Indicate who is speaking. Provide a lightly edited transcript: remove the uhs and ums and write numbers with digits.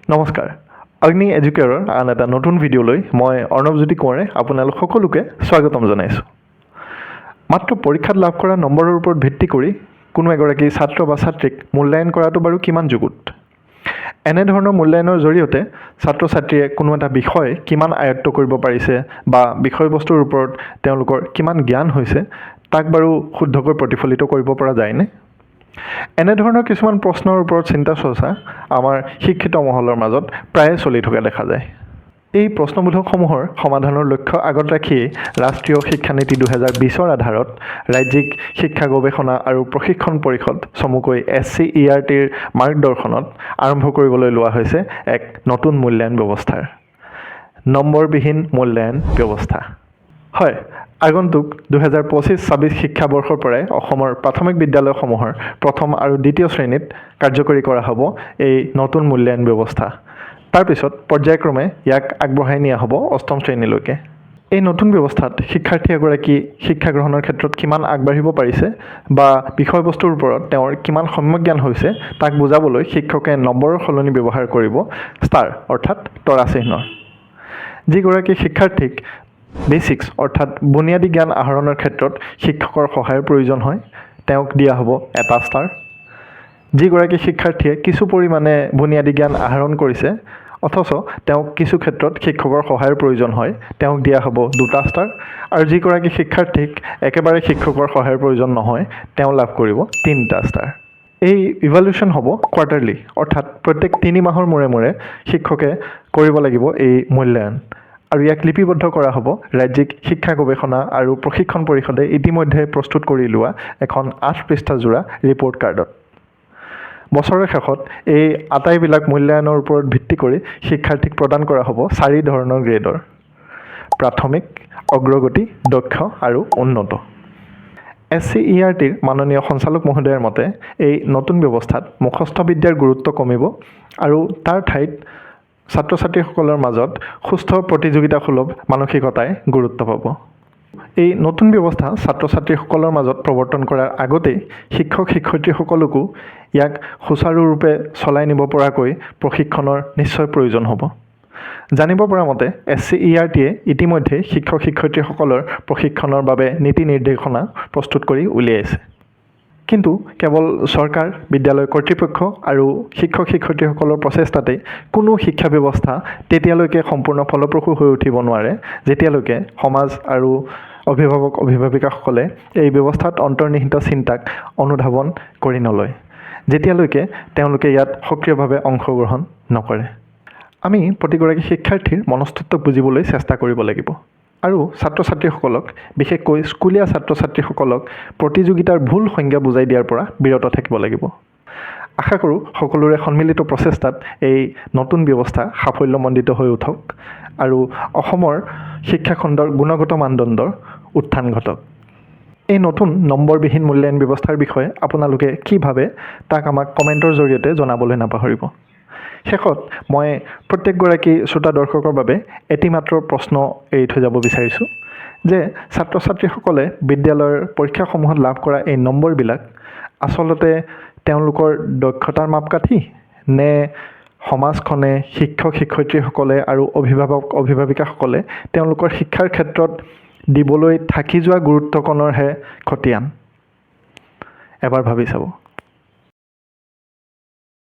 Speaker 1: নমস্কাৰ অগ্নি এডুকেটৰৰ আন এটা নতুন ভিডিঅ'লৈ মই অৰ্ণৱজ্যোতি কোঁৱৰে আপোনালোক সকলোকে স্বাগতম জনাইছোঁ। মাত্ৰ পৰীক্ষাত লাভ কৰা নম্বৰৰ ওপৰত ভিত্তি কৰি কোনো এগৰাকী ছাত্ৰ বা ছাত্ৰীক মূল্যায়ন কৰাটো বাৰু কিমান যুগুত? এনেধৰণৰ মূল্যায়নৰ জৰিয়তে ছাত্ৰ ছাত্ৰীয়ে কোনো এটা বিষয় কিমান আয়ত্ত কৰিব পাৰিছে বা বিষয়বস্তুৰ ওপৰত তেওঁলোকৰ কিমান জ্ঞান হৈছে তাক বাৰু শুদ্ধকৈ প্ৰতিফলিত কৰিব পৰা যায়নে? এনেধৰণৰ কিছুমান প্ৰশ্নৰ ওপৰত চিন্তা চৰ্চা আমাৰ শিক্ষিত মহলৰ মাজত প্ৰায়ে চলি থকা দেখা যায়। এই প্ৰশ্নবোধকসমূহৰ সমাধানৰ লক্ষ্য আগত ৰাখিয়েই ৰাষ্ট্ৰীয় শিক্ষানীতি 2020ৰ আধাৰত ৰাজ্যিক শিক্ষা গৱেষণা আৰু প্ৰশিক্ষণ পৰিষদ চমুকৈ SCERTৰ মাৰ্গদৰ্শনত আৰম্ভ কৰিবলৈ লোৱা হৈছে এক নতুন মূল্যায়ন ব্যৱস্থাৰ নম্বৰবিহীন মূল্যায়ন ব্যৱস্থা। হয়, আগন্তুক 2025-26 শিক্ষাবৰ্ষৰ পৰাই অসমৰ প্ৰাথমিক বিদ্যালয়সমূহৰ প্ৰথম আৰু দ্বিতীয় শ্ৰেণীত কাৰ্যকৰী কৰা হ'ব এই নতুন মূল্যায়ন ব্যৱস্থা। তাৰপিছত পৰ্যায়ক্ৰমে ইয়াক আগবঢ়াই নিয়া হ'ব অষ্টম শ্ৰেণীলৈকে। এই নতুন ব্যৱস্থাত শিক্ষাৰ্থী এগৰাকী শিক্ষা গ্ৰহণৰ ক্ষেত্ৰত কিমান আগবাঢ়িব পাৰিছে বা বিষয়বস্তুৰ ওপৰত তেওঁৰ কিমান সম্যক জ্ঞান হৈছে তাক বুজাবলৈ শিক্ষকে নম্বৰৰ সলনি ব্যৱহাৰ কৰিব ষ্টাৰ অৰ্থাৎ তৰা চিহ্নৰ। যিগৰাকী শিক্ষাৰ্থীক বেচিক্স অৰ্থাৎ বুনিয়াদী জ্ঞান আহৰণৰ ক্ষেত্ৰত শিক্ষকৰ সহায়ৰ প্ৰয়োজন হয় তেওঁক দিয়া হ'ব এটা ষ্টাৰ। যিগৰাকী শিক্ষাৰ্থীয়ে কিছু পৰিমাণে বুনিয়াদী জ্ঞান আহৰণ কৰিছে অথচ তেওঁক কিছু ক্ষেত্ৰত শিক্ষকৰ সহায়ৰ প্ৰয়োজন হয় তেওঁক দিয়া হ'ব দুটা ষ্টাৰ। আৰু যিগৰাকী শিক্ষাৰ্থীক একেবাৰে শিক্ষকৰ সহায়ৰ প্ৰয়োজন নহয় তেওঁ লাভ কৰিব 3টা ষ্টাৰ। এই ইভালুৱেশ্যন হ'ব কোৱাৰ্টাৰলি অৰ্থাৎ প্ৰত্যেক 3 মাহৰ মূৰে মূৰে শিক্ষকে কৰিব লাগিব এই মূল্যায়ন আৰু ইয়াক লিপিবদ্ধ কৰা হ'ব ৰাজ্যিক শিক্ষা গৱেষণা আৰু প্ৰশিক্ষণ পৰিষদে ইতিমধ্যে প্ৰস্তুত কৰি লোৱা এখন 8 পৃষ্ঠাজোৰা ৰিপৰ্ট কাৰ্ডত। বছৰৰ শেষত এই আটাইবিলাক মূল্যায়নৰ ওপৰত ভিত্তি কৰি শিক্ষাৰ্থীক প্ৰদান কৰা হ'ব 4 ধৰণৰ গ্ৰেডৰ: প্ৰাথমিক, অগ্ৰগতি, দক্ষ আৰু উন্নত। SCERTৰ মাননীয় সঞ্চালক মহোদয়ৰ মতে এই নতুন ব্যৱস্থাত মুখস্থ বিদ্যাৰ গুৰুত্ব কমিব আৰু তাৰ ঠাইত ছাত্ৰ ছাত্ৰীসকলৰ মাজত সুস্থ প্ৰতিযোগিতাসুলভ মানসিকতাই গুৰুত্ব পাব। এই নতুন ব্যৱস্থা ছাত্ৰ ছাত্ৰীসকলৰ মাজত প্ৰৱৰ্তন কৰাৰ আগতেই শিক্ষক শিক্ষয়িত্ৰীসকলকো ইয়াক সুচাৰুৰূপে চলাই নিব পৰাকৈ প্ৰশিক্ষণৰ নিশ্চয় প্ৰয়োজন হ'ব। জানিব পৰা মতে SCERTয়ে ইতিমধ্যে শিক্ষক শিক্ষয়িত্ৰীসকলৰ প্ৰশিক্ষণৰ বাবে নীতি নিৰ্দেশনা প্ৰস্তুত কৰি উলিয়াইছে। কিন্তু কেৱল চৰকাৰ, বিদ্যালয় কৰ্তৃপক্ষ আৰু শিক্ষক শিক্ষয়িত্ৰীসকলৰ প্ৰচেষ্টাতেই কোনো শিক্ষা ব্যৱস্থা তেতিয়ালৈকে সম্পূৰ্ণ ফলপ্ৰসূ হৈ উঠিব নোৱাৰে যেতিয়ালৈকে সমাজ আৰু অভিভাৱক অভিভাৱিকাসকলে এই ব্যৱস্থাত অন্তৰ্নিহিত চিন্তাক অনুধাৱন কৰি নলয়, যেতিয়ালৈকে তেওঁলোকে ইয়াত সক্ৰিয়ভাৱে অংশগ্ৰহণ নকৰে। আমি প্ৰতিগৰাকী শিক্ষাৰ্থীৰ মনস্তত্বক বুজিবলৈ চেষ্টা কৰিব লাগিব আৰু ছাত্ৰ ছাত্ৰীসকলক বিশেষকৈ স্কুলীয়া ছাত্ৰ ছাত্ৰীসকলক প্ৰতিযোগিতাৰ ভুল সংজ্ঞা বুজাই দিয়াৰ পৰা বিৰত থাকিব লাগিব। আশা কৰোঁ সকলোৰে সন্মিলিত প্ৰচেষ্টাত এই নতুন ব্যৱস্থা সাফল্যমণ্ডিত হৈ উঠক আৰু অসমৰ শিক্ষাখণ্ডৰ গুণগত মানদণ্ডৰ উত্থান ঘটক। এই নতুন নম্বৰবিহীন মূল্যায়ন ব্যৱস্থাৰ বিষয়ে আপোনালোকে কি ভাবে তাক আমাক কমেণ্টৰ জৰিয়তে জনাবলৈ নাপাহৰিব। শেষত মই প্ৰত্যেকগৰাকী শ্ৰোতা দৰ্শকৰ বাবে এটি মাত্ৰ প্ৰশ্ন এৰি থৈ যাব বিচাৰিছোঁ যে ছাত্ৰ ছাত্ৰীসকলে বিদ্যালয়ৰ পৰীক্ষাসমূহত লাভ কৰা এই নম্বৰবিলাক আচলতে তেওঁলোকৰ দক্ষতাৰ মাপকাঠি নে সমাজখনে, শিক্ষক শিক্ষয়িত্ৰীসকলে আৰু অভিভাৱক অভিভাৱিকাসকলে তেওঁলোকৰ শিক্ষাৰ ক্ষেত্ৰত দিবলৈ থাকি যোৱা গুৰুত্বকণৰহে খতিয়ান? এবাৰ ভাবি চাব।